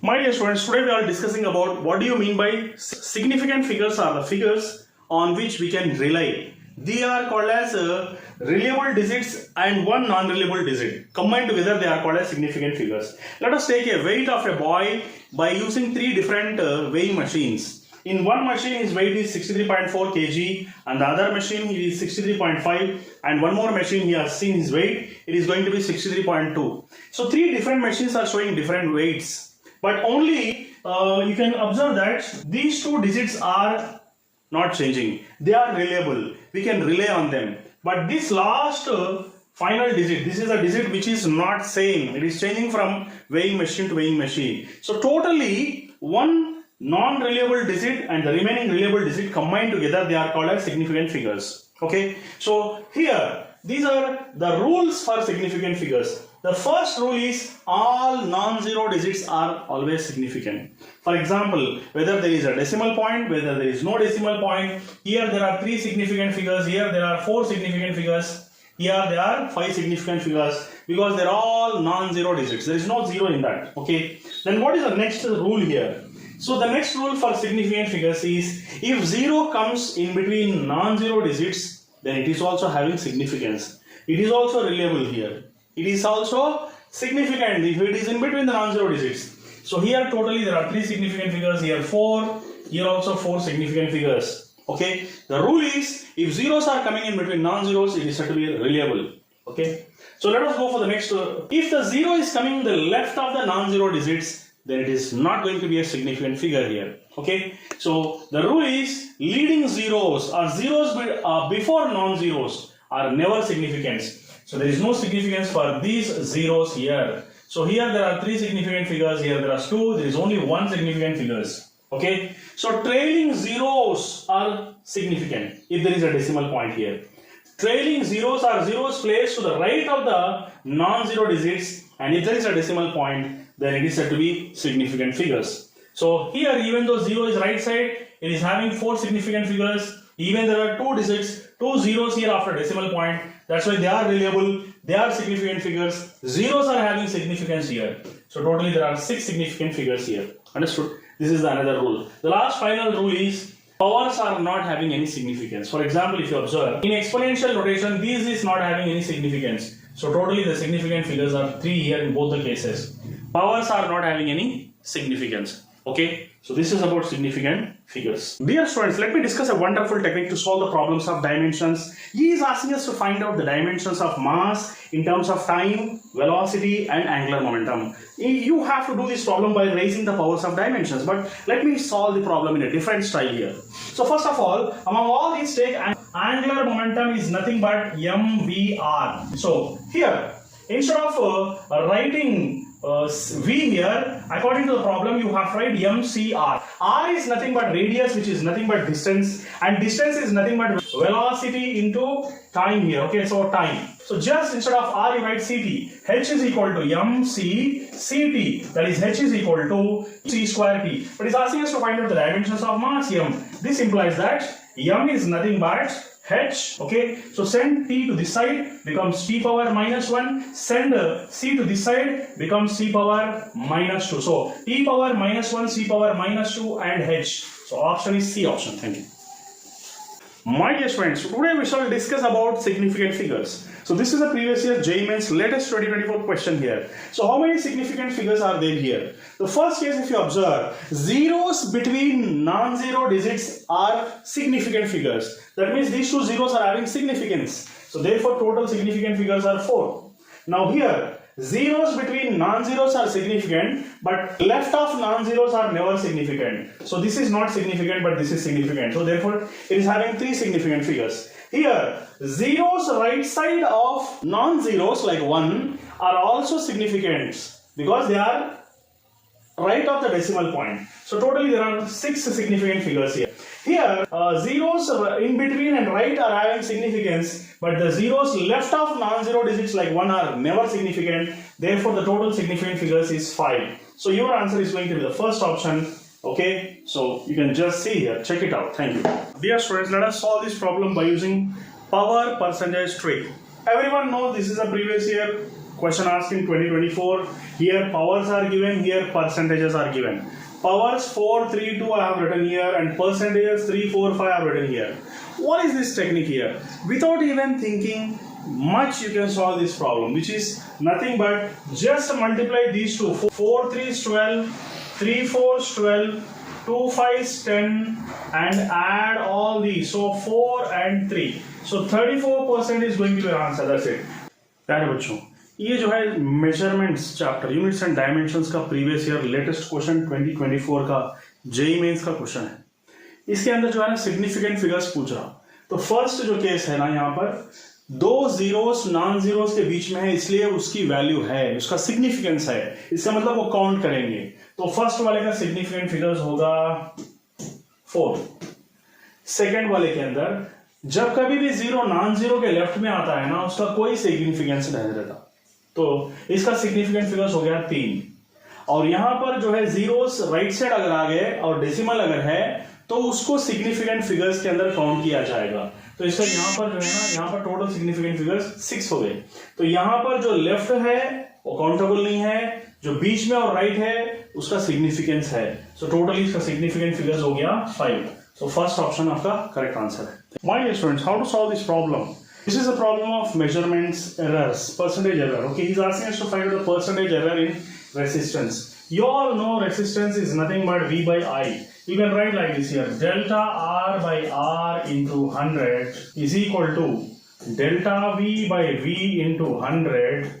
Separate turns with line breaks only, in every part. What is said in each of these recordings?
My dear students, today we are discussing about what do you mean by significant figures are the figures on which we can rely. They are called as reliable digits and one non-reliable digit. Combined together they are called as significant figures. Let us take a weight of a boy by using three different weighing machines. In one machine his weight is 63.4 kg and the other machine it is 63.5 and one more machine he has seen his weight, it is going to be 63.2. So three different machines are showing different weights. But only you can observe that these two digits are not changing. They are reliable. We can rely on them. But this last final digit, this is a digit which is not same. It is changing from weighing machine to weighing machine. So totally one non-reliable digit and the remaining reliable digit combined together, they are called as significant figures. Okay. So here these are the rules for significant figures. The first rule is all non-zero digits are always significant. For example, whether there is a decimal point, whether there is no decimal point, here there are 3 significant figures, here there are 4 significant figures, here there are 5 significant figures, because they are all non-zero digits. There is no zero in that. Okay. Then what is the next rule here? So the next rule for significant figures is if 0 comes in between non-zero digits, then it is also having significance. It is also reliable here. It is also significant if it is in between the non-zero digits. So here totally there are 3 significant figures, here 4, here also 4 significant figures. Okay. The rule is if zeros are coming in between non-zeros, it is said to be reliable. Okay. So let us go for the next. If the 0 is coming the left of the non-zero digits, then it is not going to be a significant figure here. Okay. So the rule is leading zeros or zeros before non-zeros are never significant. So there is no significance for these zeros here. So here there are 3 significant figures, here there are 2, there is only 1 significant figures. Okay. So trailing zeros are significant if there is a decimal point here. Trailing zeros are zeros placed to the right of the non-zero digits, and if there is a decimal point, then it is said to be significant figures. So here even though 0 is right side, it is having 4 significant figures. Even there are 2 digits, 2 zeros here after decimal point. That's why they are reliable, they are significant figures. Zeros are having significance here. So totally there are 6 significant figures here. Understood? This is another rule. The last final rule is powers are not having any significance. For example, if you observe, in exponential notation, this is not having any significance. So totally the significant figures are 3 here in both the cases. Powers are not having any significance. Okay, so this is about significant figures. Dear students, let me discuss a wonderful technique to solve the problems of dimensions. He is asking us to find out the dimensions of mass in terms of time, velocity and angular momentum. You have to do this problem by raising the powers of dimensions, but let me solve the problem in a different style here. So first of all, among all these, take angular momentum is nothing but mvr. So here, instead of writing V here, according to the problem you have to write mcr. R is nothing but radius, which is nothing but distance, and distance is nothing but velocity into time here. Okay, so time. So just instead of R you write ct. H is equal to mc ct, that is H is equal to c square t. But it's asking us to find out the dimensions of mass m. This implies that m is nothing but h. Okay, so send t to this side becomes t power minus 1, send c to this side becomes c power minus 2. So t power minus 1, c power minus 2 and h. So option is C option. Thank you. My dear friends, today we shall discuss about significant figures. So this is a previous year JEE Mains latest 2024 question here. So how many significant figures are there here? The first case, if you observe, zeros between non-zero digits are significant figures. That means these two zeros are having significance. So therefore total significant figures are 4. Now here, zeros between non-zeros are significant, but left of non-zeros are never significant. So this is not significant, but this is significant. So therefore it is having 3 significant figures. Here, zeros right side of non-zeros like 1 are also significant because they are right of the decimal point. So totally there are 6 significant figures here. Here, zeros in between and right are having significance, but the zeros left of non-zero digits like 1 are never significant. Therefore, the total significant figures is 5. So your answer is going to be the first option. Okay, so you can just see here, check it out. Thank you. Dear students, let us solve this problem by using power percentage trick. Everyone knows this is a previous year Question asked in 2024. Here powers are given, here percentages are given. Powers 4, 3, 2 I have written here, and percentages 3, 4, 5 I have written here. What is this technique here? Without even thinking much, you can solve this problem, which is nothing but just multiply these two. 4 3 is 12, 3 4 is 12, 2 5 is 10, and add all these. So 4 and 3. So 34% is going to be our answer. That's it. प्यारे बच्चों, ये जो है measurements chapter units and dimensions का previous year latest question 2024 का JEE mains का question है. इसके अंदर जो है ना सिग्निफिकेंट फिगर्स पूछ रहा. तो फर्स्ट जो केस है ना, यहाँ पर दो जीरोस नॉन जीरोस के बीच में है, इसलिए उसकी वैल्यू है, उसका सिग्निफिकेंस है. इसका मतलब वो काउंट करेंगे. तो फर्स्ट वाले का सिग्निफिकेंट फिगर्स होगा 4. सेकेंड वाले के अंदर जब कभी भी जीरो नॉन जीरो के लेफ्ट में आता है ना, उसका कोई सिग्निफिकेंस नहीं रहता. तो इसका सिग्निफिकेंट फिगर्स हो गया 3. और यहां पर जो है जीरोस राइट साइड अगर आ गए और डेसिमल अगर है तो उसको सिग्निफिकेंट फिगर्स के अंदर काउंट किया जाएगा. तो इसका यहां पर जो है ना, यहां पर टोटल सिग्निफिकेंट फिगर्स 6 हो गए. तो यहां पर जो लेफ्ट है वो काउंटेबल नहीं है, जो बीच में और राइट है उसका सिग्निफिकेंस है. सो टोटली इसका सिग्निफिकेंट फिगर्स हो गया 5. So first option आपका correct answer है. My dear students, how to solve this problem? This is a problem of measurements errors, percentage error. Okay, he's asking us to find out the percentage error in resistance. You all know resistance is nothing but V by I. You can write like this here: delta R by R into 100 is equal to delta V by V into 100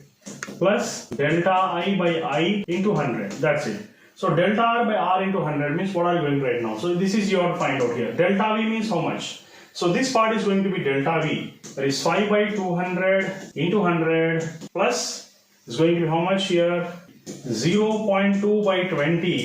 plus delta I by I into 100. That's it. So delta R by R into 100 means what are you going to write now? So this is your find out here. Delta V means how much? So this part is going to be delta V. That is 5 by 200 into 100 plus is going to be how much here? 0.2 by 20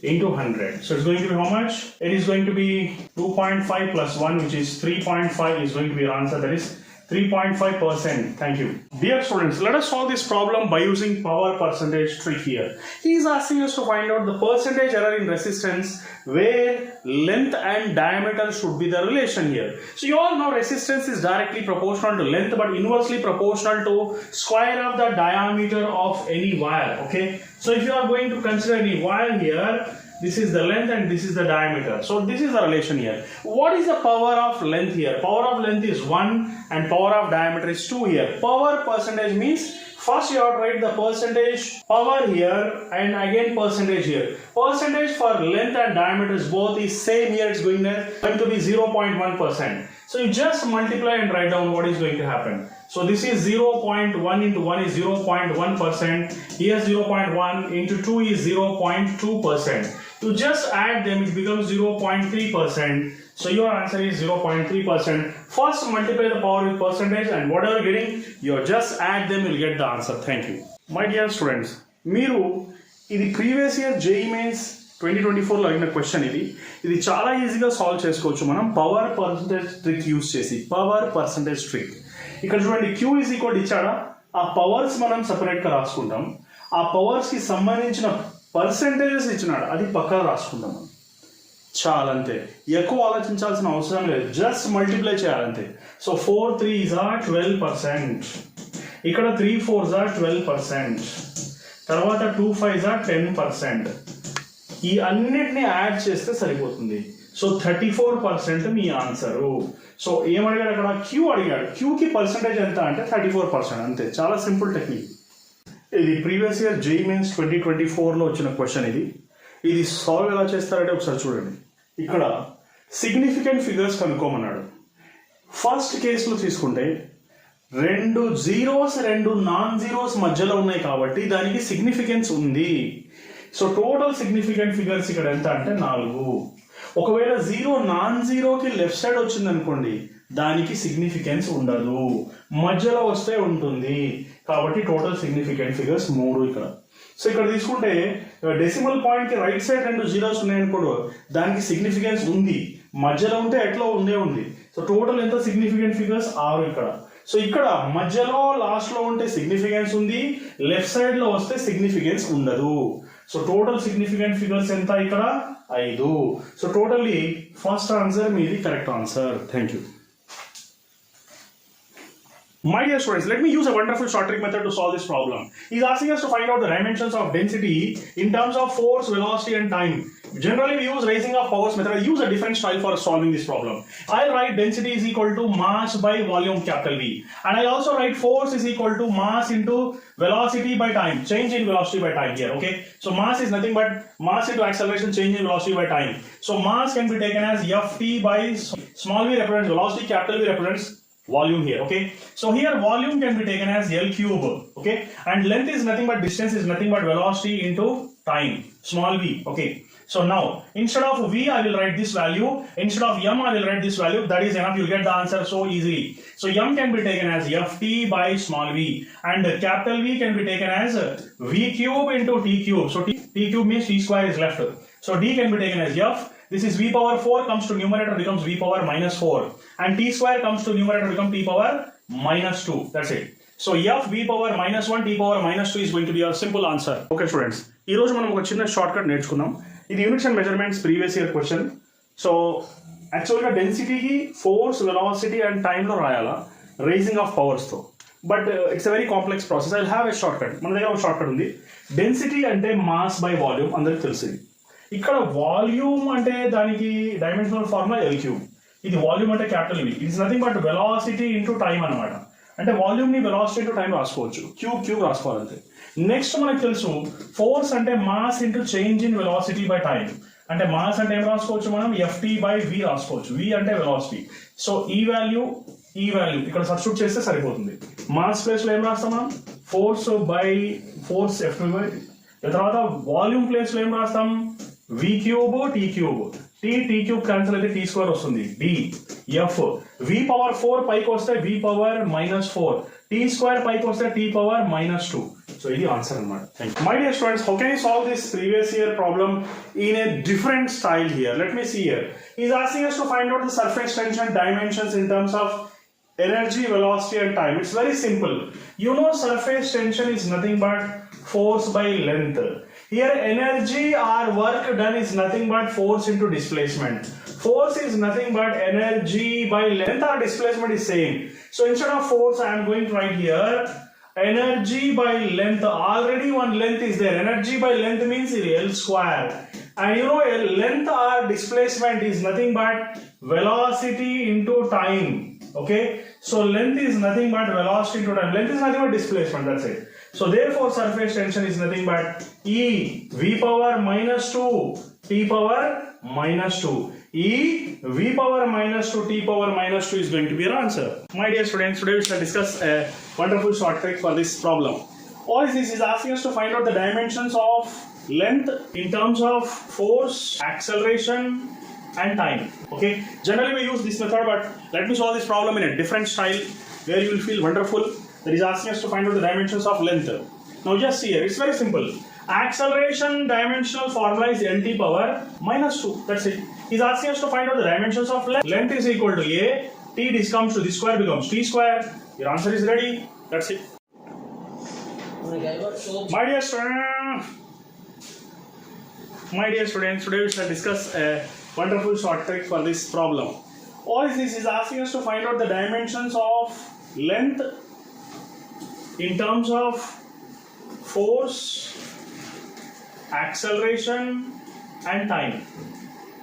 into 100. So it's going to be how much? It is going to be 2.5 plus 1, which is 3.5 is going to be your answer. That is 3.5%. Thank you. Dear students, let us solve this problem by using power percentage trick here. He is asking us to find out the percentage error in resistance where length and diameter should be the relation here. So you all know resistance is directly proportional to length but inversely proportional to square of the diameter of any wire. Okay. So if you are going to consider any wire here, this is the length and this is the diameter. So this is the relation here. What is the power of length here? Power of length is 1 and power of diameter is 2 here. Power percentage means first you have to write the percentage power here and again percentage here. Percentage for length and diameter is both is same here. It's going to be 0.1%. So you just multiply and write down what is going to happen. So this is 0.1 into 1 is 0.1%. Here 0.1 into 2 is 0.2%. You just add them, it becomes 0.3%. So your answer is 0.3%. First multiply the power with percentage and whatever you're getting, you just add them, you'll get the answer. Thank you. My dear students, మీరు ఇది previous year JEE mains 2024లో అడిగిన question. ఇది చాలా ఈజీగా solve చేసుకోవచ్చు మనం power percentage trick use చేసి. Power percentage trick ఇక్కడ చూడండి, Q ఈజ్ ఈక్వల్ ఇచ్చాడా, ఆ పవర్స్ మనం సపరేట్గా రాసుకుంటాం. ఆ పవర్స్కి సంబంధించిన పర్సంటేజెస్ ఇచ్చినాడు, అది పక్కన రాసుకుంటాం. చాలా అంతే, ఎక్కువ ఆలోచించాల్సిన అవసరం లేదు, జస్ట్ మల్టిప్లై చేయాలంతే. సో 4 3s are 12%, ఇక్కడ 3 4s are 12%, తర్వాత 2 5s are 10%. ఈ అన్నిటిని యాడ్ చేస్తే సరిపోతుంది. సో 34% మీ ఆన్సరు. సో ఏమడిగాడు అక్కడ, క్యూ అడిగాడు. క్యూకి పర్సంటేజ్ ఎంత అంటే 34%, అంతే. చాలా సింపుల్ టెక్నిక్. ఇది ప్రీవియస్ ఇయర్ జేఈఈ మెయిన్స్ 2024లో వచ్చిన క్వశ్చన్. ఇది సాల్వ్ ఎలా చేస్తారంటే ఒకసారి చూడండి. ఇక్కడ సిగ్నిఫికెంట్ ఫిగర్స్ కనుక్కోమన్నాడు. ఫస్ట్ కేసులో తీసుకుంటే 2 జీరోస్ 2 నాన్ జీరోస్ మధ్యలో ఉన్నాయి కాబట్టి దానికి సిగ్నిఫికెన్స్ ఉంది. సో టోటల్ సిగ్నిఫికెంట్ ఫిగర్స్ ఇక్కడ ఎంత అంటే 4. ఒకవేళ జీరో నాన్ జీరోకి లెఫ్ట్ సైడ్ వచ్చింది అనుకోండి, దానికి సిగ్నిఫికెన్స్ ఉండదు, మధ్యలో వస్తే ఉంటుంది. కాబట్టి టోటల్ సిగ్నిఫికెంట్ ఫిగర్స్ 3 ఇక్కడ. సో ఇక్కడ తీసుకుంటే డెసిమల్ పాయింట్ కి రైట్ సైడ్ 2 జీరోస్ ఉన్నాయనుకోండి, దానికి సిగ్నిఫికెన్స్ ఉంది, మధ్యలో ఉంటే ఎట్లా ఉంది. సో టోటల్ ఎంత సిగ్నిఫికెంట్ ఫిగర్స్ 6 ఇక్కడ. సో ఇక్కడ మధ్యలో లాస్ట్ లో ఉంటే సిగ్నిఫికెన్స్ ఉంది, లెఫ్ట్ సైడ్ లో వస్తే సిగ్నిఫికెన్స్ ఉండదు. సో టోటల్ సిగ్నిఫికెంట్ ఫిగర్స్ ఎంత ఇక్కడ 5. సో టోటల్లీ ఫస్ట్ ఆన్సర్ మీది correct answer. Thank you. My dear students, let me use a wonderful short trick method to solve this problem. He's asking us to find out the dimensions of density in terms of force, velocity and time. Generally we use raising of powers method. I use a different style for solving this problem. I'll write density is equal to mass by volume capital V. And I also write force is equal to mass into velocity by time. Change in velocity by time here, okay? So mass is nothing but mass into acceleration, change in velocity by time. So mass can be taken as Ft by small v represents velocity, capital V represents volume here, okay? So here volume can be taken as L cube, okay? And length is nothing but distance is nothing but velocity into time, small v, okay? So now, instead of v, I will write this value. Instead of m, I will write this value. That is enough. You'll get the answer so easily. So m can be taken as ft by small v. And capital V can be taken as v cube into t cube. So t cube means t square is left. So d can be taken as f. This is v power 4 comes to numerator becomes v power minus 4. And t square comes to numerator becomes t power minus 2. That's it. So f v power minus 1 t power minus 2 is going to be our simple answer. Okay students. ఈ రోజు మనం ఒక చిన్న short cut నేర్చుకున్నాం. ఇది units and measurements previous year question. So యాక్చువల్గా డెన్సిటీకి force, velocity and టైంలో రాయాలా రైజింగ్ ఆఫ్ పవర్స్తో. But it's a very complex process. I have a short cut. మన దగ్గర ఒక షార్ట్ కట్ ఉంది. డెన్సిటీ అంటే మాస్ బై వాల్యూమ్ అందరికి తెలిసింది. ఇక్కడ వాల్యూమ్ అంటే దానికి డైమెన్షనల్ ఫార్ములా ఎల్ క్యూబ్. ఇది వాల్యూమ్ అంటే capital V. It's nothing but velocity into time అనమాట. అంటే వాల్యూమ్ ని వెలాసిటీ ఇంటూ టైం రాసుకోవచ్చు. క్యూబ్ రాసుకోవాలంతే. నెక్స్ట్ మనకు తెలుసు ఫోర్స్ అంటే mass into change in velocity by time. అంటే మాస్ అంటే ఏం రాసుకోవచ్చు మనం ft బై v రాసుకోవచ్చు. v అంటే వెలాసిటీ. సో ఈ వాల్యూ ఇక్కడ సబ్స్టిట్యూట్ చేస్తే సరిపోతుంది. మాస్ ప్లేస్ లో ఏం రాస్తాం మనం force by force ft by. తర్వాత వాల్యూమ్ ప్లేస్ లో ఏం రాస్తాం v cube t cube. t cube cancel అయితే t స్క్వేర్ వస్తుంది. d f v పవర్ 4 పైకి వస్తే v power minus 4. t square పైకి వస్తే t power minus 2. So, this is the answer. My dear students, how can you solve this previous year problem in a different style here? Let me see here. He is asking us to find out the surface tension dimensions in terms of energy, velocity and time. It's very simple. You know surface tension is nothing but force by length. Here energy or work done is nothing but force into displacement. Force is nothing but energy by length or displacement is same. So instead of force I am going to write here energy by length. Already one length is there. Energy by length means L square. And you know length or displacement is nothing but velocity into time. Okay. So length is nothing but velocity into time. Length is nothing but displacement. That's it. So therefore surface tension is nothing but E v power minus 2 t power minus 2. E v power minus 2 t power minus 2 is going to be your answer. My dear students, today we shall discuss a wonderful short trick for this problem. All this is asking us to find out the dimensions of length in terms of force, acceleration and time. Okay, generally we use this method, but let me solve this problem in a different style where you will feel wonderful. That is asking us to find out the dimensions of length. Now just see here, it's very simple. Acceleration dimensional formula is nt power minus 2. That's it. He's asking us to find out the dimensions of length. Length is equal to a. T this comes to this square becomes t square. Your answer is ready. That's it. My dear students, today we shall discuss a wonderful short trick for this problem. All this is asking us to find out the dimensions of length in terms of force, acceleration and time.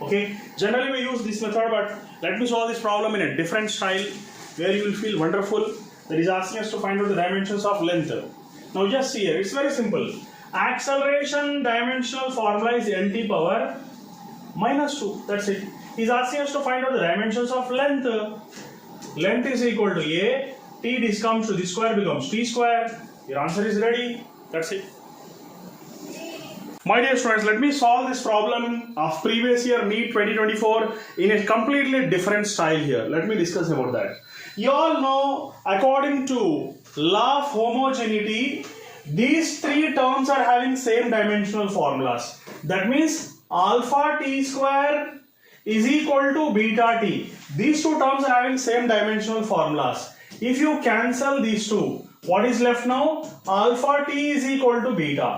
Okay, generally we use this method, but let me solve this problem in a different style where you will feel wonderful. That is asking us to find out the dimensions of length. Now just see here, it's very simple. Acceleration dimensional formula is nt power minus 2. That's it. He's asking us to find out the dimensions of length. Length is equal to a. T this comes to this square becomes t square. Your answer is ready. That's it. My dear students, let me solve this problem of previous year NEET 2024 in a completely different style here. Let me discuss about that. You all know, according to law of homogeneity, these three terms are having same dimensional formulas. That means alpha t square is equal to beta t. These two terms are having same dimensional formulas. If you cancel these two, what is left now? Alpha t is equal to beta.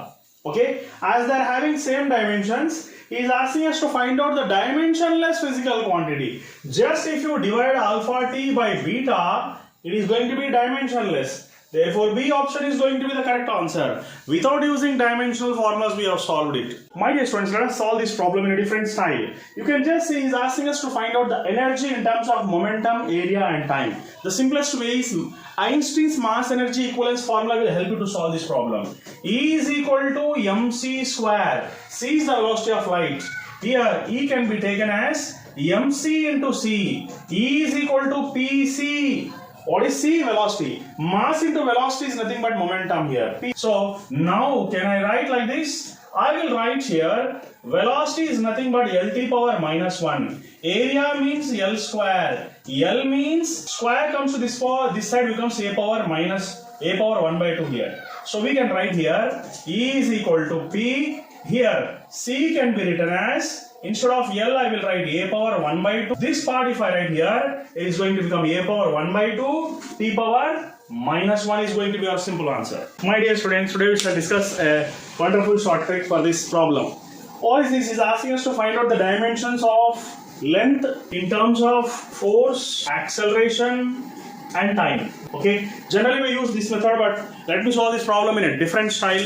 Okay, as they are having same dimensions, he is asking us to find out the dimensionless physical quantity. Just if you divide alpha t by beta, It is going to be dimensionless. Therefore, B option is going to be the correct answer. Without using dimensional formulas, we have solved it. My dear students, let us solve this problem in a different style. You can just see he is asking us to find out the energy in terms of momentum, area and time. The simplest way is Einstein's mass energy equivalence formula will help you to solve this problem. E is equal to mc square. C is the velocity of light. Here, E can be taken as mc into c. E is equal to pc. What is c? Velocity. Mass into velocity is nothing but momentum here. So now can I write like this? I will write here velocity is nothing but Lt power minus 1. Area means L square. L means square comes to this side becomes A power 1 by 2 here. So we can write here E is equal to P. Here C can be written as, instead of L, I will write A power 1 by 2. This part if I write here, it is going to become A power 1 by 2. T power minus 1 is going to be our simple answer. My dear students, today we shall discuss a wonderful short trick for this problem. What is this? Is asking us to find out the dimensions of length in terms of force, acceleration and time. Okay. Generally we use this method, but let me solve this problem in a different style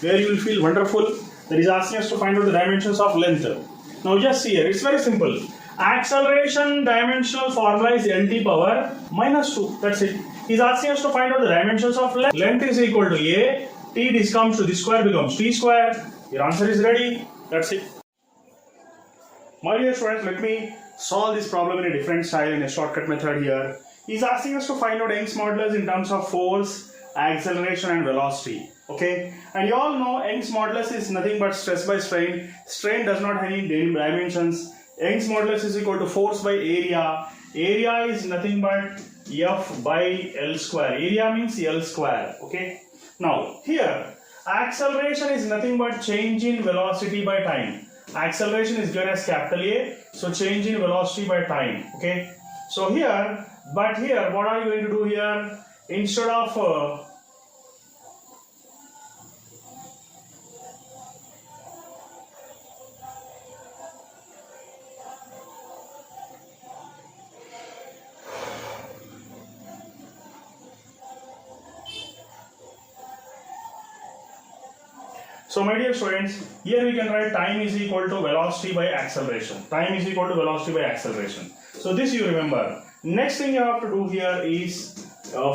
where you will feel wonderful. That is asking us to find out the dimensions of length. Now just see here, it's very simple. Acceleration dimensional formula is Lt power minus 2. That's it. He's asking us to find out the dimensions of length. Length is equal to A. T this comes to this square becomes T square. Your answer is ready. That's it. My dear students, let me solve this problem in a different style, in a shortcut method here. He's asking us to find out Young's modulus in terms of force, acceleration and velocity. Okay, and you all know Young's modulus is nothing but stress by strain. Strain does not have any dimensions. Young's modulus is equal to force by area. Area is nothing but F by L square. Area means L square. Okay, now here acceleration is nothing but change in velocity by time. Acceleration is given as capital A, so change in velocity by time. Okay, so here, but here what are you going to do here? Instead of so my dear students, here we can write time is equal to velocity by acceleration. Time is equal to velocity by acceleration. So this you remember. Next thing you have to do here is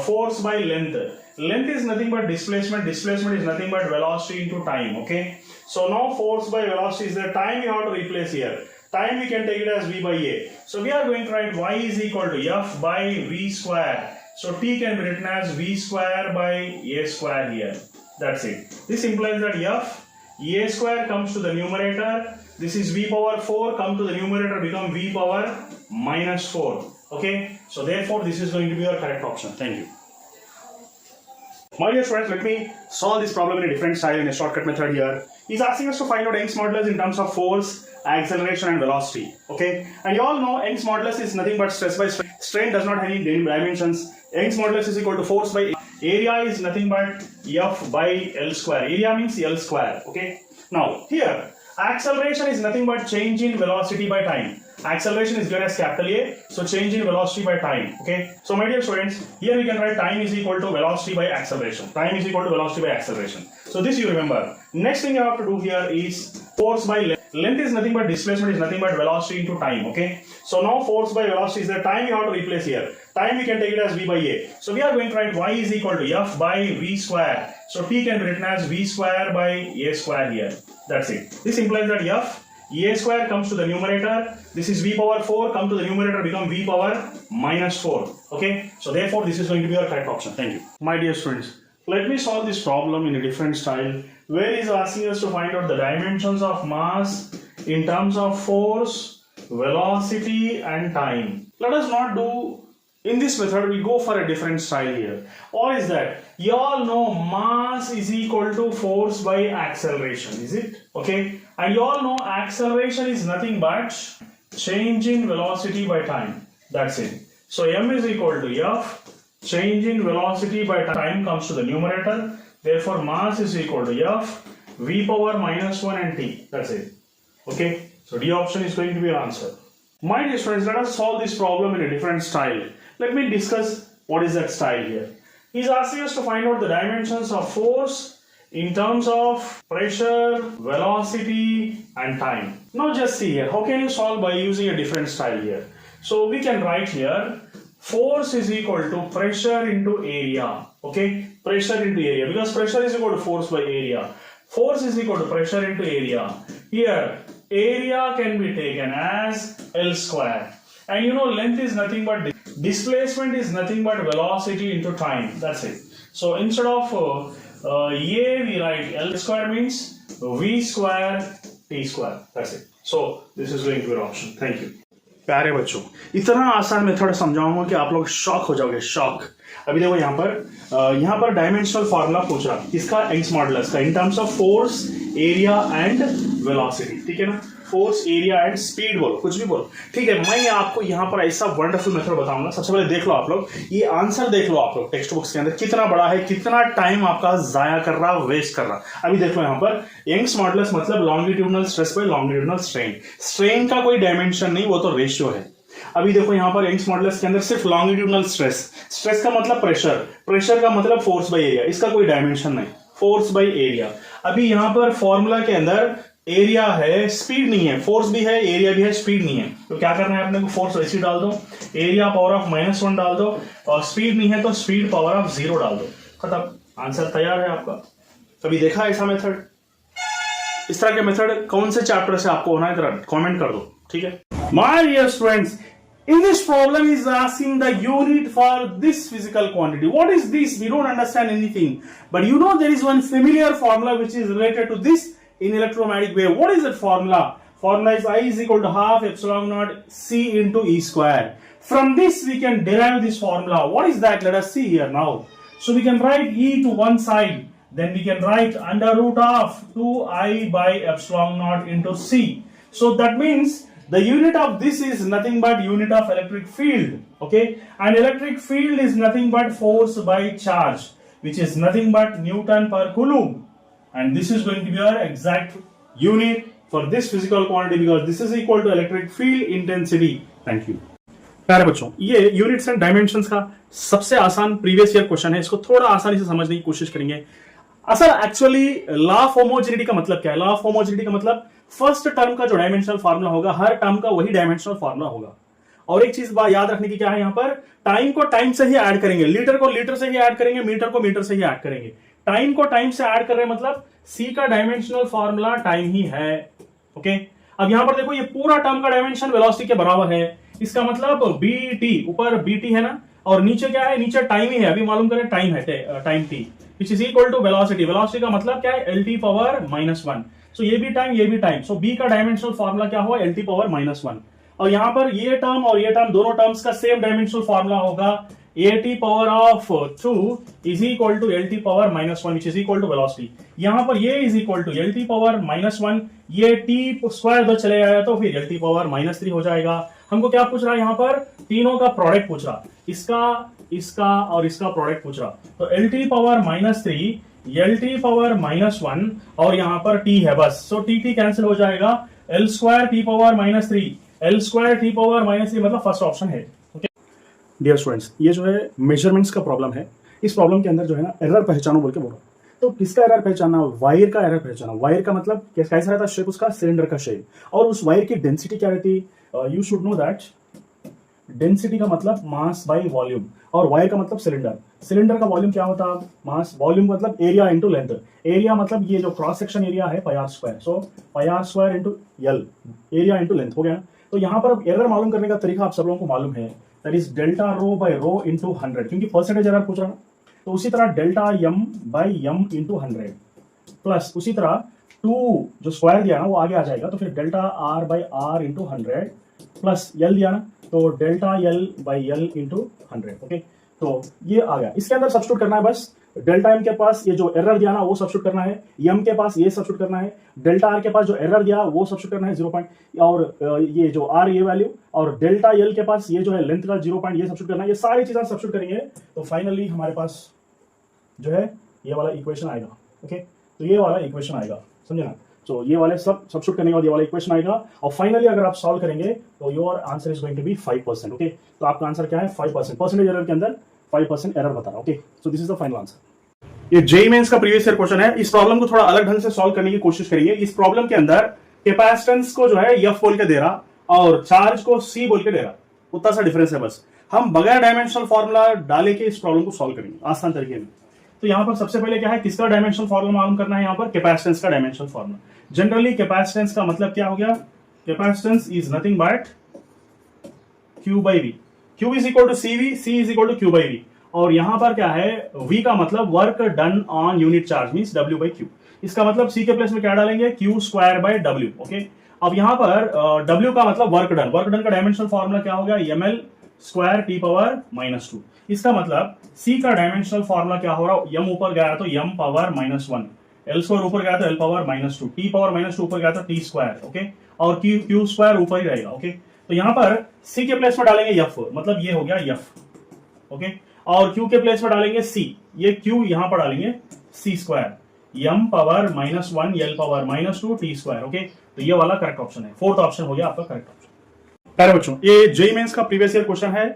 force by length. Length is nothing but displacement. Displacement is nothing but velocity into time. Okay. So now force by velocity is the time you have to replace here. Time we can take it as V by A. So we are going to write Y is equal to F by V square. So T can be written as V square by A square here. That's it. This implies that F, A square comes to the numerator. This is V power 4 come to the numerator become V power minus 4. Okay. So therefore this is going to be your correct option. Thank you. My dear students, let me solve this problem in a different style, in a shortcut method here. He's asking us to find out Young's modulus in terms of force, acceleration and velocity. Okay. And you all know Young's modulus is nothing but stress by strain. Strain does not have any dimensions. Young's modulus is equal to force by area is nothing but F by L square. Area means L square. Okay. Now here acceleration is nothing but change in velocity by time. Acceleration is given as capital A, so change in velocity by time. Okay. So my dear students, here we can write time is equal to velocity by acceleration. Time is equal to velocity by acceleration. So this you remember. Next thing you have to do here is force by length. Length is nothing but displacement is nothing but velocity into time. Okay. So now force by velocity is the time you have to replace here. Time we can take it as V by A. So we are going to write Y is equal to F by V square. So T can be written as V square by A square here. That's it. This implies that F, A square comes to the numerator. This is V power 4 come to the numerator become V power minus 4. Okay. So therefore this is going to be your correct option. Thank you. My dear students, let me solve this problem in a different style where he is asking us to find out the dimensions of mass in terms of force, velocity and time. Let us not do in this method, we go for a different style here. What is that? You all know mass is equal to force by acceleration, is it? Okay. And you all know acceleration is nothing but change in velocity by time. That's it. So m is equal to F. Change in velocity by time comes to the numerator. Therefore mass is equal to F V power minus 1 and T. That's it. Okay. So D option is going to be your answer. My dear students, let us solve this problem in a different style. Let me discuss What is that style here? He's asking us to find out the dimensions of force in terms of pressure, velocity, and time. Now just see here, how can you solve by using a different style here? So we can write here, force is equal to pressure into area. Okay, pressure into area, because pressure is equal to force by area. Force is equal to pressure into area. Here, area can be taken as L square. And you know, length is nothing but displacement is nothing but velocity into time. That's it. So instead of A, we write L square means V square T square. That's it. So this is going to be your option. Thank you. प्यारे बच्चों, इतना आसान method समझाऊंगा कि आप लोग shock हो जाओगे, शॉक। अभी देखो यहाँ पर डायमेंशनल फार्मूला पूछा किसका, यंग्स मॉडुलस का, in terms of force, area and velocity. ठीक है ना, फोर्स, एरिया एंड स्पीड बोलो, कुछ भी बोलो। ठीक है, मैं आपको यहाँ पर ऐसा वंडरफुल मेथड बताऊंगा। सबसे पहले देख लो आप लोग, ये आंसर देख लो आप लोग टेक्स्ट बुक्स के अंदर, कितना बड़ा है, कितना टाइम आपका जाया कर रहा, वेस्ट कर रहा। अभी देख लो यहाँ पर, यंग्स मॉडुलस मतलब longitudinal stress by longitudinal strain. Strain का कोई डायमेंशन नहीं, वो तो रेशियो है। अभी देखो यहाँ पर यंग्स मॉडुलस के अंदर सिर्फ लॉन्गिट्यूडनल स्ट्रेस, स्ट्रेस का मतलब प्रेशर, प्रेशर का मतलब फोर्स बाय एरिया, इसका कोई डायमेंशन नहीं, फोर्स बाय एरिया। अभी यहाँ पर फॉर्मूला के अंदर एरिया है, स्पीड नहीं है, फोर्स भी है, एरिया भी है, स्पीड नहीं है। तो क्या करना है अपने को, फोर्स वैसे डाल दो, एरिया पावर ऑफ -1 डाल दो, और स्पीड नहीं है तो स्पीड पावर ऑफ 0 डाल दो, खत्म, आंसर तैयार है आपका। कभी देखा ऐसा मेथड? इस तरह के मेथड कौन से चैप्टर से आपको होना है, जरा कमेंट कर दो। ठीक है, my dear students, in this problem is asking the unit for this physical quantity. What is this? We don't understand anything, but you know there is one familiar formula which is related to this in electromagnetic wave. What is that formula? Formula is I is equal to half epsilon naught C into E square. From this we can derive this formula. What is that? Let us see here now. So we can write E to one side, then we can write under root of 2I by epsilon naught into C. So that means the unit of this is nothing but unit of electric field. Okay, and electric field is nothing but force by charge, which is nothing but Newton per Coulomb. And this is going to be our exact unit for this physical quantity, because this is equal to electric field intensity. Thank you. प्यारे बच्चों, ये units and dimensions का सबसे आसान previous year question है। इसको थोड़ा आसानी से समझने की कोशिश करेंगे। असल एक्चुअली लॉ ऑफ होमोजेनिटी का मतलब क्या है? लॉ ऑफ होमोजेनिटी का मतलब फर्स्ट टर्म का जो डायमेंशनल फार्मूला होगा, हर टर्म का वही डायमेंशनल फार्मूला होगा। और एक चीज याद रखने की क्या है, यहाँ पर टाइम को टाइम से ही ऐड करेंगे, लीटर को लीटर से ही ऐड करेंगे, मीटर को मीटर से ही ऐड करेंगे। टाइम को टाइम से ऐड कर रहे हैं मतलब सी का डायमेंशनल फार्मूला टाइम ही है। ओके, अब यहां पर देखो ये पूरा टर्म का डायमेंशन वेलोसिटी के बराबर है, इसका मतलब बीटी, ऊपर बीटी है ना, और नीचे क्या है, नीचे टाइम ही है। अभी मालूम करें टाइम है, time T which is equal to velocity. Velocity का मतलब क्या है, एल टी पावर -1। सो ये भी टाइम, ये भी टाइम। सो बी का डायमेंशनल फार्मूला क्या हुआ, एल टी पावर -1। और यहां पर ये टर्म और ये टर्म, दोनों टर्म्स का सेम डायमेंशनल फार्मूला होगा, at power of 2 is equal to lt power -1, which is equal to velocity. यहां पर ये is equal to lt power -1, ये t स्क्वायर दो चले आया तो फिर lt power -3 हो जाएगा। हमको क्या पूछ रहा है, यहाँ पर तीनों का प्रोडक्ट पूछ रहा, इसका, इसका और इसका प्रोडक्ट पूछ रहा। तो lt power -3, lt power -1 और यहाँ पर t है बस। सो t कैंसिल हो जाएगा, l square t power -3, l square t power -3 मतलब फर्स्ट ऑप्शन है। डियर स्टूडेंट्स, ये जो है मेजरमेंट्स का प्रॉब्लम है। इस प्रॉब्लम के अंदर जो है ना, एरर पहचानो बोल के बोल रहा हूँ। तो किसका एरर पहचानना, वायर का एरर पहचाना। वायर का मतलब कैसा रहता है, शेप उसका सिलेंडर का शेप, और उस वायर की डेंसिटी क्या रहती है। You should know that density का मतलब मास बाय वॉल्यूम, और वायर का मतलब सिलेंडर। सिलेंडर का वॉल्यूम क्या होता है, मास, वॉल्यूम मतलब एरिया इंटू लेंथ। एरिया मतलब ये जो क्रॉस सेक्शन एरिया है pi R square, so pi R square into L, area into length हो गया ना। तो यहाँ पर अब एरर मालूम करने का तरीका आप सब लोगों को मालूम है, that is delta rho by rho into 100, क्योंकि परसेंटेज एरर पूछ रहा है। तो उसी तरह delta M by M into 100 plus उसी तरह 2 जो स्क्वायर दिया ना वो आगे आ जाएगा, तो फिर delta R by R into 100 plus L दिया ना, तो delta L by L into 100। Okay, तो ये आ गया। इसके अंदर सब्स्टिट्यूट करना है बस, डेल्टा एम के पास ये जो एरर दिया ना वो सब्स्टिट्यूट करना है, एम के पास ये सब्स्टिट्यूट करना है, डेल्टा आर के पास जो एरर दिया वो सब्स्टिट्यूट करना है 0 पॉइंट, और ये जो आर ये वैल्यू, और डेल्टा एल के पास ये जो है लेंथ का 0 पॉइंट ये सब्स्टिट्यूट करना है। ये सारी चीजें सब्स्टिट्यूट करेंगे तो फाइनली हमारे पास जो है ये वाला इक्वेशन आएगा। ओके, तो ये वाला इक्वेशन आएगा, समझे ना। तो ये वाले सब सब्स्टिट्यूट करने के बाद ये वाला इक्वेशन आएगा, और फाइनली अगर आप सॉल्व करेंगे तो your answer is going to be 5%। Okay, तो आपका आंसर क्या है, 5%। परसेंटेज एरर के अंदर 5% एरर बता रहा है। Okay, so this is the final answer. ये जेईई मेंस का प्रीवियस ईयर क्वेश्चन है। इस प्रॉब्लम को थोड़ा अलग ढंग से सॉल्व करने की कोशिश करेंगे। इस प्रॉब्लम के अंदर कैपेसिटेंस को जो है एफ बोल के दे रहा और चार्ज को सी बोल के दे रहा, उतना सा डिफरेंस है बस। हम बगैर डायमेंशनल फॉर्मूला डाले के इस प्रॉब्लम को सॉल्व करेंगे आसान तरीके में। तो यहां पर सबसे पहले क्या है, किसका डायमेंशनल फॉर्मूला मालूम करना है। यहां पर कैपेसिटेंस का डायमेंशनल फॉर्मूला। जनरली कैपेसिटेंस का मतलब क्या हो गया, capacitance is nothing but Q by V। Q is equal to CV, C is equal to Q by V। और यहां पर क्या है, V का मतलब work done on unit charge means W by Q। इसका मतलब C के प्लेस में क्या डालेंगे, Q square by W। Okay, अब यहां पर W का मतलब वर्क डन। वर्क डन का डायमेंशनल फॉर्मूला क्या हो गया, ml स्क्वायर T पावर -2। इसका मतलब C का डायमेंशनल फॉर्मूला क्या हो रहा है, m ऊपर गया तो m पावर -1, L स्क्वायर ऊपर गया तो L पावर -2, T पावर -2 ऊपर गया तो T स्क्वायर। ओके, और Q स्क्वायर ऊपर ही रहेगा। ओके, तो यहां पर C के प्लेस में डालेंगे F, मतलब ये हो गया F। ओके, और Q के प्लेस में डालेंगे C, ये Q यहां पर डालेंगे C square, m power -1 L power -2 T square. Okay, तो ये वाला करेक्ट ऑप्शन है, फोर्थ ऑप्शन हो गया आपका करेक्ट ऑप्शन। प्यारे बच्चों, ये जेईई मेंस का प्रीवियस ईयर क्वेश्चन है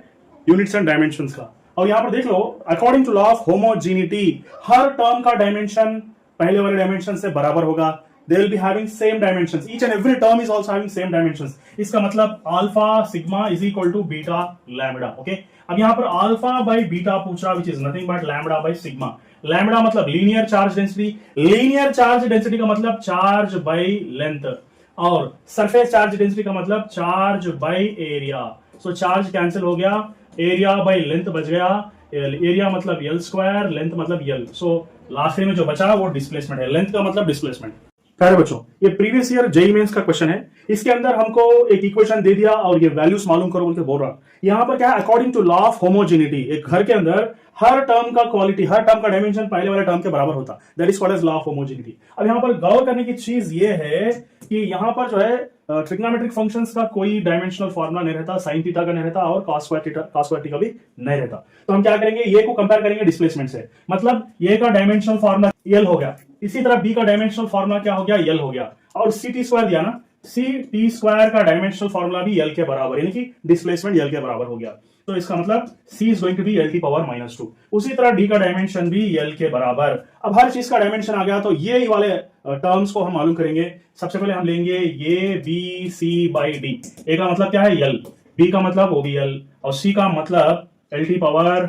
यूनिट्स एंड डायमेंशंस का। और यहां पर देख लो, according to law of homogeneity हर टर्म का डायमेंशन पहले वाले डायमेंशन से बराबर होगा। They will be having same dimensions. Each and every term is also having same dimensions. इसका मतलब alpha sigma is equal to beta lambda. Okay, अब यहां पर अल्फा बाय बीटा पूछ रहा, which is nothing but lambda by sigma. Lambda मतलब linear charge density, linear charge density का मतलब चार्ज बाय लेंथ, और सरफेस चार्ज डेंसिटी का मतलब charge by area. So charge cancel हो गया, एरिया बाय लेंथ बच गया। एरिया मतलब L स्क्वायर, लेंथ मतलब L। सो लास्ट में जो बचा वो डिस्प्लेसमेंट है, लेंथ का मतलब डिस्प्लेसमेंट। प्यारे बच्चों, ये प्रीवियस ईयर जेईई मेंस का क्वेश्चन है। इसके अंदर हमको एक इक्वेशन दे दिया और ये वैल्यूज मालूम करो बोल के बोल रहा। यहां पर क्या है, according to law of homogeneity एक घर के अंदर हर टर्म का क्वालिटी, हर टर्म का डायमेंशन पहले वाले टर्म के बराबर होता, that is called as law of homogeneity. अब यहां पर गौर करने की चीज ये है कि यहां पर जो है ट्रिग्नोमेट्रिक फंक्शंस का कोई डायमेंशनल फॉर्मूला नहीं रहता, साइन थीटा का नहीं रहता और कॉस स्क्वायर थीटा भी नहीं रहता। तो हम क्या करेंगे, ये को कंपेयर करेंगे डिस्प्लेसमेंट से, मतलब ये का डायमेंशनल फॉर्मूला L हो गया, इसी तरह B का डायमेंशनल फॉर्मूला क्या हो गया, L हो गया, और सी टी स्क्वायर दिया ना, सी टी स्क्वायर का डायमेंशनल फॉर्मूला भी L के बराबर, यानी कि डिस्प्लेसमेंट L के बराबर हो गया। तो इसका मतलब C is going to be L की पावर -2। उसी तरह D का डायमेंशन भी L के बराबर। अब हर चीज का डायमेंशन आ गया तो ये वाले टर्म्स को हम मालूम करेंगे। सबसे पहले हम लेंगे ये B C by D। A का मतलब क्या है L, B का मतलब वो भी L, और C का मतलब L की पावर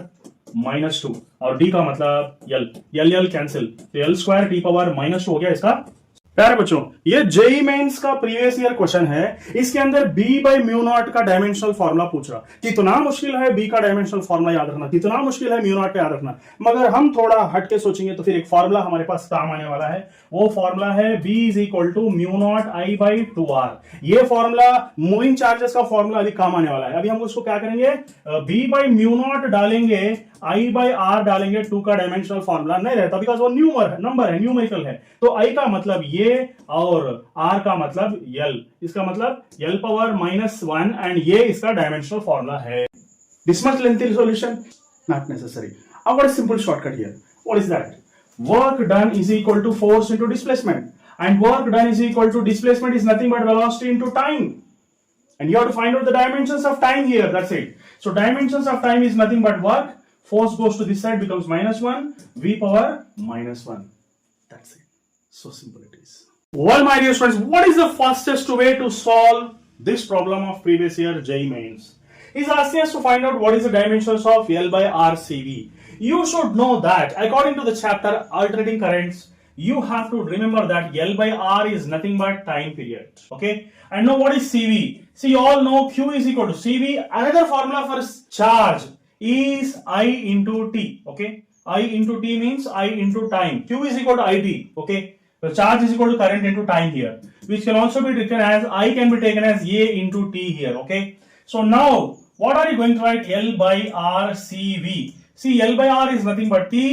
-2, और D का मतलब L कैंसिल, तो L स्क्वायर T पावर -2 हो गया इसका। प्यारे बच्चों, ये जेईई मेंस का प्रीवियस ईयर क्वेश्चन है। इसके अंदर B बाई म्यू नॉट का डायमेंशनल फॉर्मूला पूछ रहा। कितना मुश्किल है B का डायमेंशनल फॉर्मूला याद रखना, कितना मुश्किल है म्यू नॉट का याद रखना। मगर हम थोड़ा हट के सोचेंगे तो फिर एक फॉर्मूला हमारे पास काम आने वाला है। वो फॉर्मूला है B is equal to mu not I by 2R। ये फॉर्मूला मूविंग चार्जेस का फॉर्मूला अभी काम आने वाला है। अभी हम उसको क्या करेंगे, B बाई म्यू नॉट डालेंगे, I बाई R डालेंगे। 2 का डायमेंशनल फॉर्मूला नहीं रहता बिकॉज वो नंबर है, न्यूमेरिकल है। तो I का मतलब ये और R का मतलब L, इसका मतलब L पावर -1 एंड ये इसका डायमेंशनल फॉर्मूला है। This much lengthy solution not necessary. अब what is simple shortcut here, what is that, work done is equal to force into displacement, and work done is equal to displacement is nothing but velocity into time, and you have to find out the dimensions of time here, that's it. So dimensions of time is nothing but work, force goes to this side becomes -1, V power -1, that's it. So simple it is. Well my dear friends, what is the fastest way to solve this problem of previous year JEE mains? Is asking us to find out what is the dimensions of L by R CV. You should know that according to the chapter alternating currents, you have to remember that L by R is nothing but time period, okay? And know what is CV. See, you all know Q is equal to CV. Another formula for charge is I into T, okay? I into T means I into time. Q is equal to IT, okay? So charge is equal to current into time here, which can also be written as I can be taken as A into T here, okay? So now, what are you going to write? L by R CV. See, L by R is nothing but T,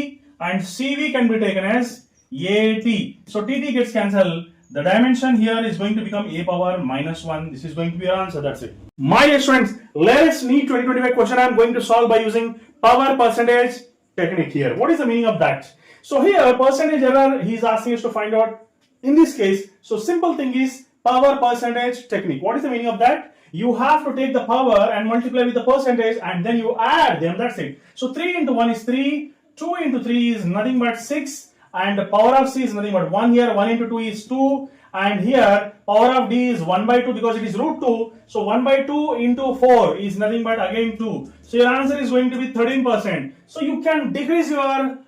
and CV can be taken as AT. So TT gets cancelled. The dimension here is going to become A power -1. This is going to be your answer. That's it. My dear students, let's need 2025 question. I am going to solve by using power percentage technique here. What is the meaning of that? So here percentage error he is asking us to find out in this case. So simple thing is power percentage technique. What is the meaning of that? You have to take the power and multiply with the percentage and then you add them, that's it. So 3 into 1 is 3, 2 into 3 is nothing but 6, and the power of C is nothing but 1 here, 1 into 2 is 2, and here power of D is 1 by 2 because it is root 2, so 1 by 2 into 4 is nothing but again 2. So your answer is going to be 13%. So you can decrease your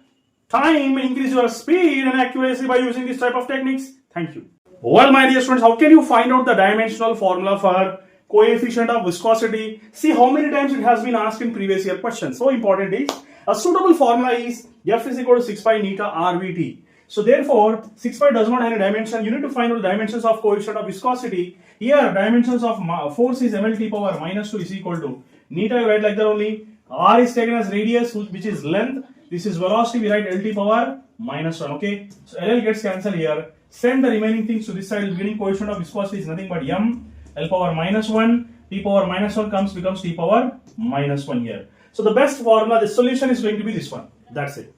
time, increase your speed and accuracy by using this type of techniques. Thank you. Well, my dear students, how can you find out the dimensional formula for coefficient of viscosity? See how many times it has been asked in previous year questions. So important is, a suitable formula is F is equal to 6 pi neta RVT. So therefore, 6 pi does not have any dimension. You need to find out the dimensions of coefficient of viscosity. Here, dimensions of force is mLT power minus 2 is equal to neta, you write like that only. R is taken as radius, which is length. This is velocity, we write LT power minus 1. Okay, so LL gets cancelled here. Send the remaining things to this side. Beginning coefficient of viscosity is nothing but m, L power minus 1, T power minus 1 becomes T power minus 1 here. So the best formula, the solution is going to be this one. That's it.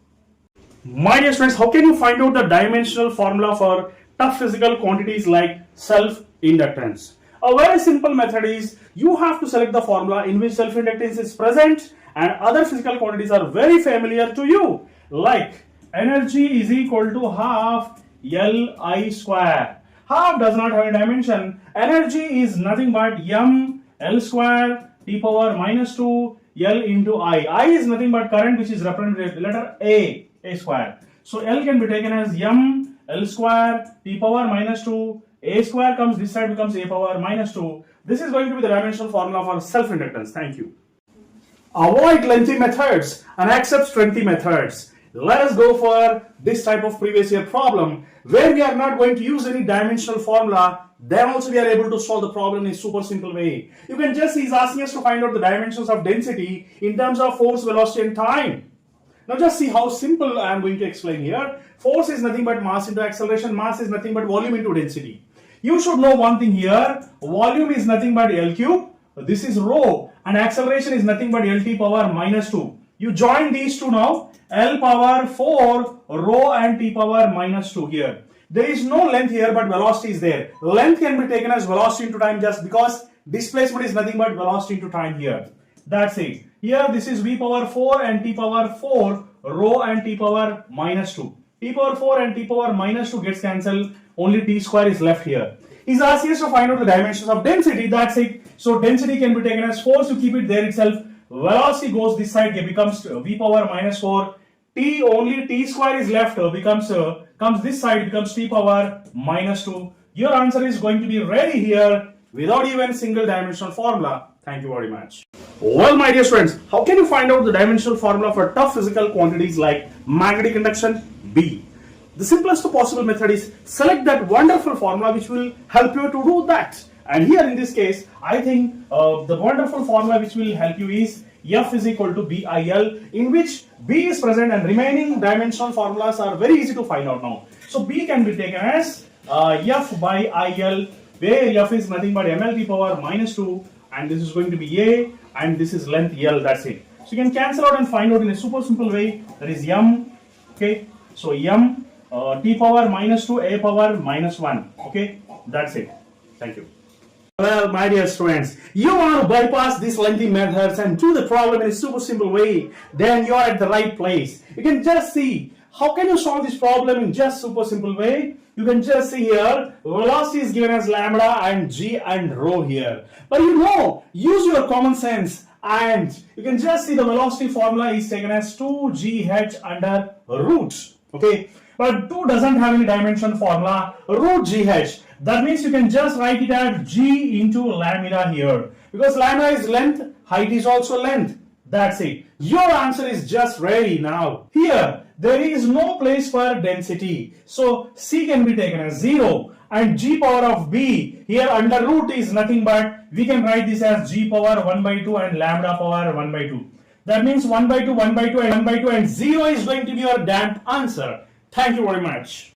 My dear students, how can you find out the dimensional formula for tough physical quantities like self-inductance? A very simple method is, you have to select the formula in which self-inductance is present and other physical quantities are very familiar to you, like energy is equal to half Li square. Half does not have a dimension. Energy is nothing but m L square T power minus 2 L into I. I is nothing but current, which is represented with letter A square. So L can be taken as m L square T power minus 2. A square comes this side, becomes A power minus 2. This is going to be the dimensional formula for self-inductance. Thank you. Avoid lengthy methods and accept strengthy methods. Let us go for this type of previous year problem where we are not going to use any dimensional formula. Then also we are able to solve the problem in a super simple way. You can just see he's asking us to find out the dimensions of density in terms of force, velocity and time. Now just see how simple I am going to explain here. Force is nothing but mass into acceleration. Mass is nothing but volume into density. You should know one thing here. Volume is nothing but L cube. This is rho. And acceleration is nothing but LT power minus 2. You join these two now. L power 4 rho and T power minus 2 here. There is no length here but velocity is there. Length can be taken as velocity into time just because displacement is nothing but velocity into time here. That's it. Here this is V power 4 and T power 4 rho and T power minus 2. T power 4 and T power minus 2 gets cancelled. Only T square is left here. He's asking us to find out the dimensions of density. That's it. So density can be taken as force. You keep it there itself. Velocity goes this side. It becomes V power minus 4. T, only T square is left. Comes this side. Becomes T power minus 2. Your answer is going to be ready here without even single dimensional formula. Thank you very much. Well, my dear students, how can you find out the dimensional formula for tough physical quantities like magnetic induction? B. The simplest possible method is select that wonderful formula which will help you to do that. And here in this case, I think the wonderful formula which will help you is F is equal to BIL, in which B is present and remaining dimensional formulas are very easy to find out now. So B can be taken as F by IL, where F is nothing but MLT power minus 2, and this is going to be A, and this is length L, that's it. So you can cancel out and find out in a super simple way. That is M, okay, so M, T power minus 2, A power minus 1, okay, that's it. Thank you. Well, my dear students, you want to bypass these lengthy methods and do the problem in a super simple way, then you are at the right place. You can just see how can you solve this problem in just super simple way. You can just see here, velocity is given as lambda and g and rho here. But you know, use your common sense and you can just see the velocity formula is taken as 2gh under root. Okay, but 2 doesn't have any dimension formula, root gh. That means you can just write it as g into lambda here. Because lambda is length, height is also length. That's it. Your answer is just ready now. Here, there is no place for density. So C can be taken as 0. And g power of b, here under root is nothing but, we can write this as g power 1 by 2 and lambda power 1 by 2. That means 1 by 2, 1 by 2 and 1 by 2 and 0 is going to be your damn answer. Thank you very much.